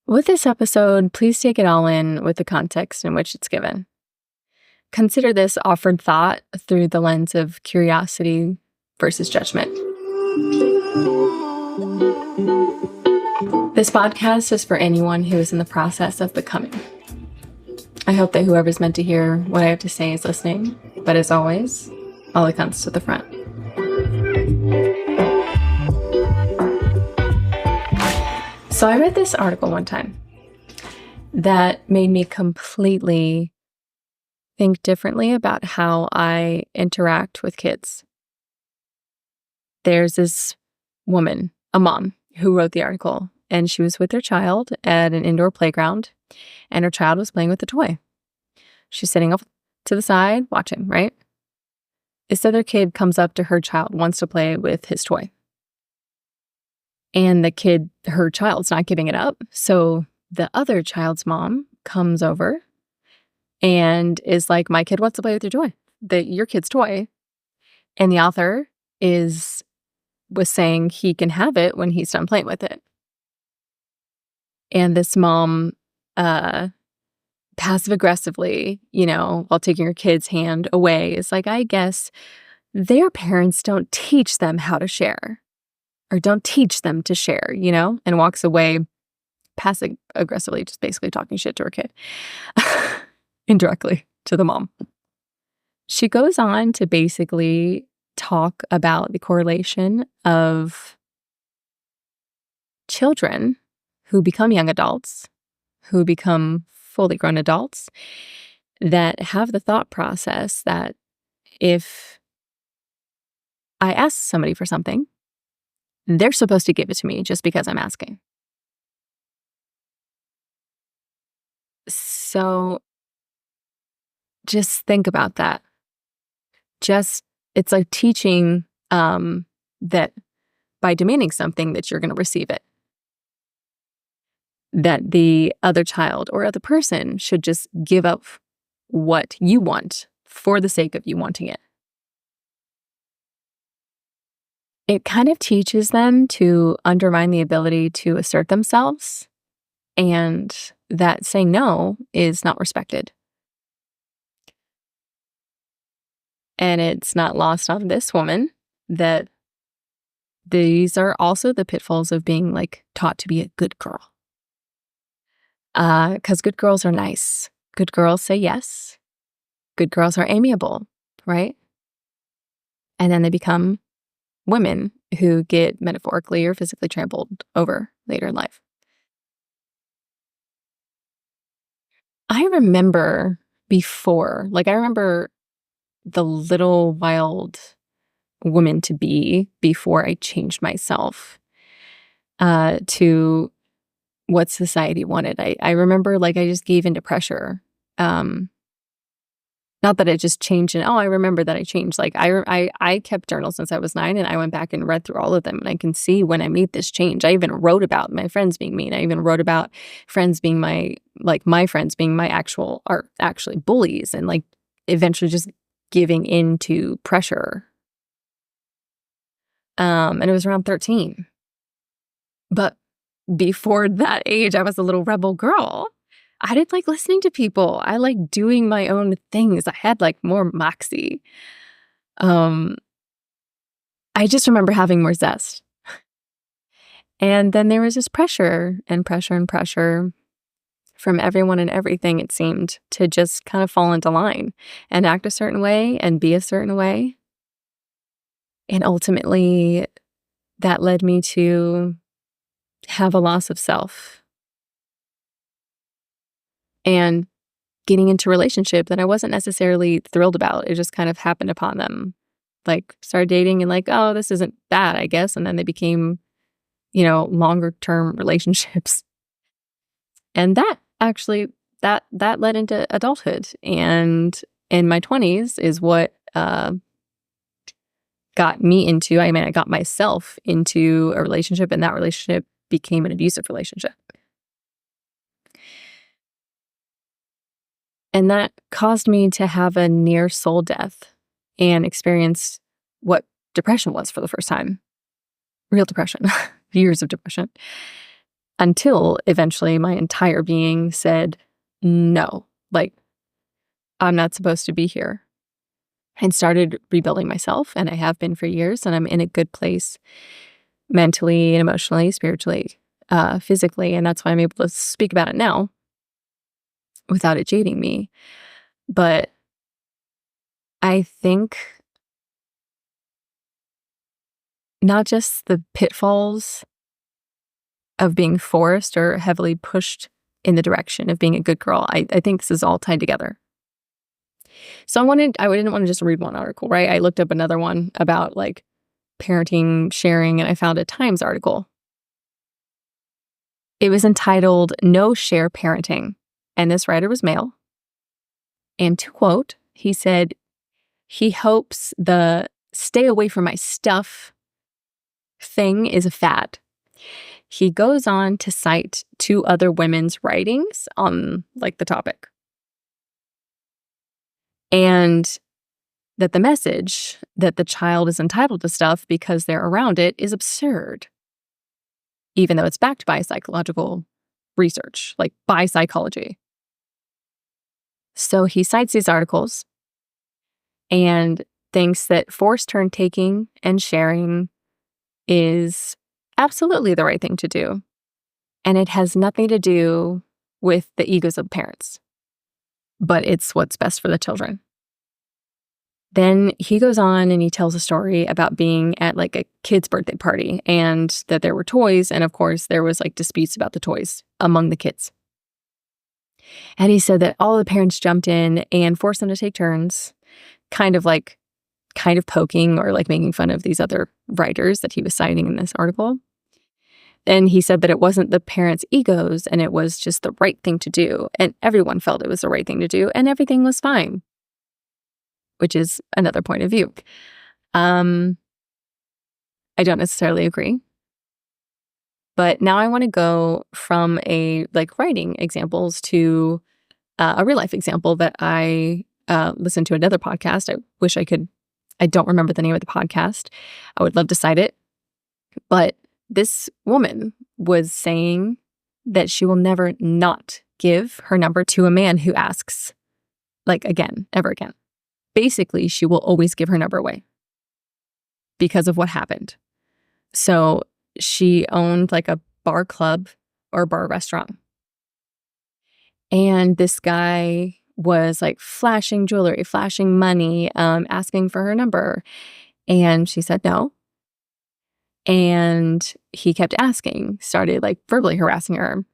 With this episode, please take it all in with the context in which it's given. Consider this offered thought through the lens of curiosity versus judgment. This podcast is for anyone who is in the process of becoming. I hope that whoever's meant to hear what I have to say is listening, but as always, all it comes to the front. So I read this article one time that made me completely think differently about how I interact with kids. There's this woman, a mom, who wrote the article, and she was with her child at an indoor playground, and her child was playing with a toy. She's sitting off to the side watching, right? This other kid comes up to her child, wants to play with his toy. And the kid, her child's not giving it up. So the other child's mom comes over and is like, my kid wants to play with your toy, your kid's toy. And the author was saying he can have it when he's done playing with it. And this mom, passive aggressively, while taking her kid's hand away, is like, I guess their parents don't teach them how to share. Or don't teach them to share, and walks away passive aggressively, just basically talking shit to her kid, indirectly to the mom. She goes on to basically talk about the correlation of children who become young adults, who become fully grown adults, that have the thought process that if I ask somebody for something, they're supposed to give it to me just because I'm asking. So just think about that. It's like teaching that by demanding something that you're going to receive it. That the other child or other person should just give up what you want for the sake of you wanting it. It kind of teaches them to undermine the ability to assert themselves, and that saying no is not respected. And it's not lost on this woman that these are also the pitfalls of being taught to be a good girl. Because good girls are nice. Good girls say yes. Good girls are amiable, right? And then they become women who get metaphorically or physically trampled over later in life. I remember before, I remember the little wild woman to be before I changed myself to what society wanted. I remember I just gave into pressure. Not that it just changed and, I remember that I changed. I kept journals since I was 9, and I went back and read through all of them, and I can see when I made this change. I even wrote about my friends being mean. I even wrote about friends being my friends being my actually bullies, and eventually just giving into pressure. And it was around 13. But before that age, I was a little rebel girl. I didn't like listening to people. I liked doing my own things. I had more moxie. I just remember having more zest. And then there was this pressure and pressure and pressure from everyone and everything, it seemed, to just kind of fall into line and act a certain way and be a certain way. And ultimately, that led me to have a loss of self. And getting into a relationship that I wasn't necessarily thrilled about. It just kind of happened upon them. Started dating and this isn't bad, I guess. And then they became, longer term relationships. And that actually, that led into adulthood. And in my 20s is what got me into, I got myself into a relationship, and that relationship became an abusive relationship. And that caused me to have a near soul death and experience what depression was for the first time. Real depression, years of depression. until eventually my entire being said, no, like, I'm not supposed to be here, and started rebuilding myself. And I have been for years, and I'm in a good place mentally and emotionally, spiritually, physically. And that's why I'm able to speak about it now without it jading me. But I think not just the pitfalls of being forced or heavily pushed in the direction of being a good girl, I think this is all tied together. So I didn't want to just read one article, right? I looked up another one about like parenting, sharing, and I found a Times article. It was entitled "No Share Parenting," and this writer was male. And to quote, he said, he hopes the "stay away from my stuff" thing is a fad. He goes on to cite 2 other women's writings on like the topic. And that the message that the child is entitled to stuff because they're around it is absurd, even though it's backed by psychological research, like by psychology. So he cites these articles and thinks that forced turn taking and sharing is absolutely the right thing to do. And it has nothing to do with the egos of parents, but it's what's best for the children. Then he goes on and he tells a story about being at like a kid's birthday party and that there were toys. And of course, there was like disputes about the toys among the kids. And he said that all the parents jumped in and forced them to take turns, kind of poking or like making fun of these other writers that he was citing in this article. And he said that it wasn't the parents' egos and it was just the right thing to do. And everyone felt it was the right thing to do and everything was fine, which is another point of view. I don't necessarily agree. But now I want to go from a like writing examples to a real life example that I listened to another podcast. I wish I could. I don't remember the name of the podcast. I would love to cite it. But this woman was saying that she will never not give her number to a man who asks, like, again, ever again. Basically, she will always give her number away because of what happened. So she owned like a bar club or bar restaurant. And this guy was like flashing jewelry, flashing money, asking for her number. And she said no. And he kept asking, started like verbally harassing her.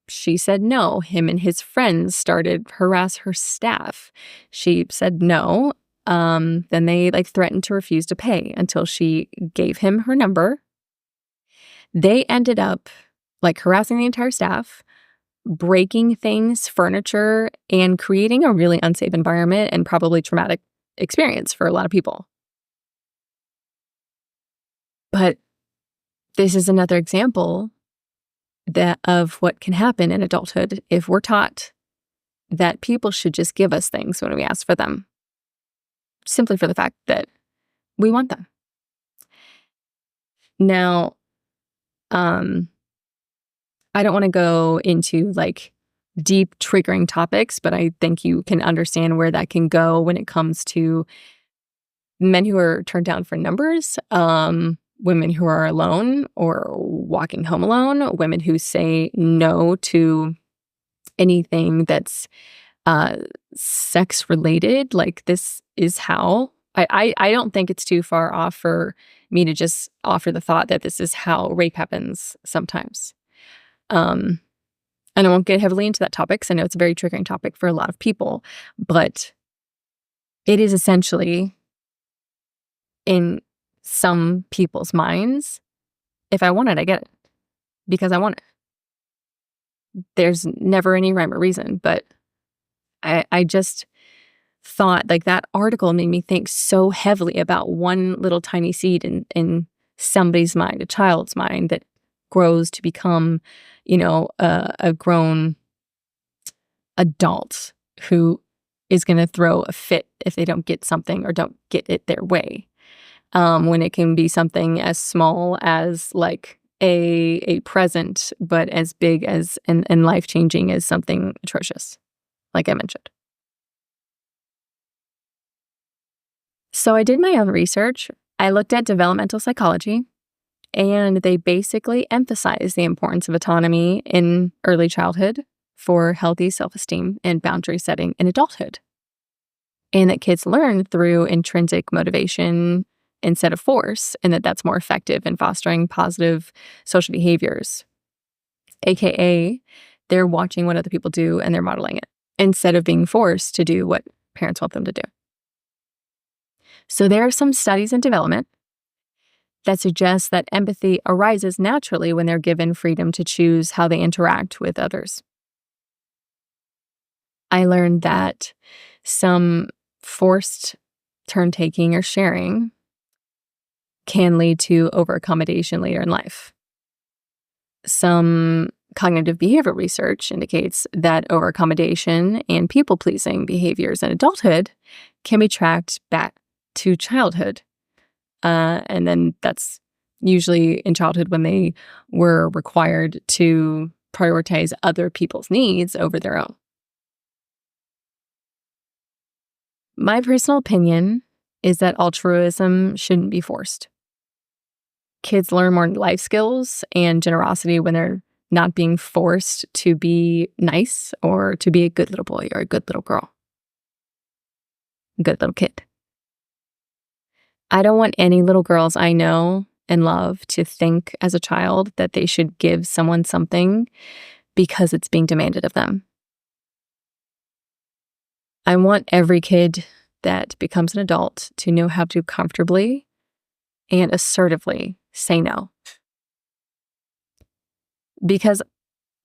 She said no. Him and his friends started harass her staff. She said no. Then they like threatened to refuse to pay until she gave him her number. They ended up like harassing the entire staff, breaking things, furniture, and creating a really unsafe environment and probably traumatic experience for a lot of people. But this is another example of what can happen in adulthood if we're taught that people should just give us things when we ask for them, simply for the fact that we want them. Now, I don't want to go into like deep triggering topics, but I think you can understand where that can go when it comes to men who are turned down for numbers, women who are alone or walking home alone, women who say no to anything that's sex related. Like this is how I don't think it's too far off for me to just offer the thought that this is how rape happens sometimes. And I won't get heavily into that topic because I know it's a very triggering topic for a lot of people, but it is essentially in some people's minds, if I want it, I get it because I want it. There's never any rhyme or reason, but I just thought like that article made me think so heavily about one little tiny seed in somebody's mind, a child's mind that grows to become, a grown adult who is going to throw a fit if they don't get something or don't get it their way. When it can be something as small as like a present, but as big as and life-changing as something atrocious, like I mentioned. So I did my own research. I looked at developmental psychology, and they basically emphasize the importance of autonomy in early childhood for healthy self-esteem and boundary setting in adulthood. And that kids learn through intrinsic motivation instead of force, and that's more effective in fostering positive social behaviors. AKA, they're watching what other people do and they're modeling it instead of being forced to do what parents want them to do. So there are some studies in development that suggest that empathy arises naturally when they're given freedom to choose how they interact with others. I learned that some forced turn-taking or sharing can lead to over-accommodation later in life. Some cognitive behavior research indicates that over-accommodation and people-pleasing behaviors in adulthood can be tracked back to childhood. And then that's usually in childhood when they were required to prioritize other people's needs over their own. My personal opinion is that altruism shouldn't be forced. Kids learn more life skills and generosity when they're not being forced to be nice or to be a good little boy or a good little girl, a good little kid. I don't want any little girls I know and love to think as a child that they should give someone something because it's being demanded of them. I want every kid that becomes an adult to know how to comfortably and assertively say no. Because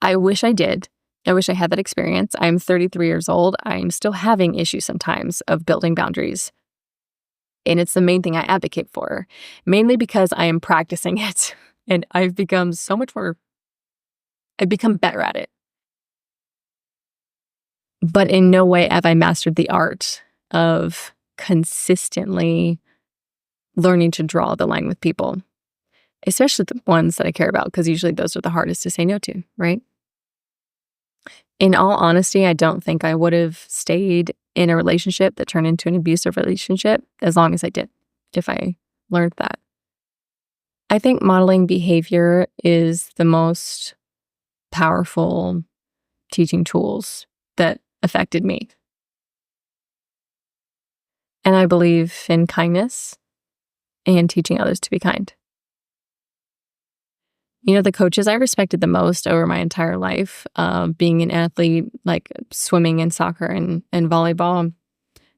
I wish I did. I wish I had that experience. I'm 33 years old. I'm still having issues sometimes of building boundaries. And it's the main thing I advocate for, mainly because I am practicing it and I've become better at it. But in no way have I mastered the art of consistently learning to draw the line with people, especially the ones that I care about, because usually those are the hardest to say no to, right? In all honesty, I don't think I would have stayed in a relationship that turned into an abusive relationship as long as I did, if I learned that. I think modeling behavior is the most powerful teaching tools that affected me. And I believe in kindness and teaching others to be kind. You know, the coaches I respected the most over my entire life, being an athlete, like swimming and soccer and volleyball,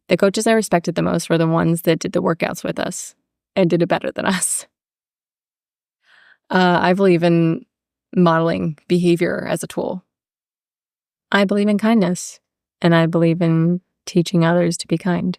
the coaches I respected the most were the ones that did the workouts with us and did it better than us. I believe in modeling behavior as a tool. I believe in kindness, and I believe in teaching others to be kind.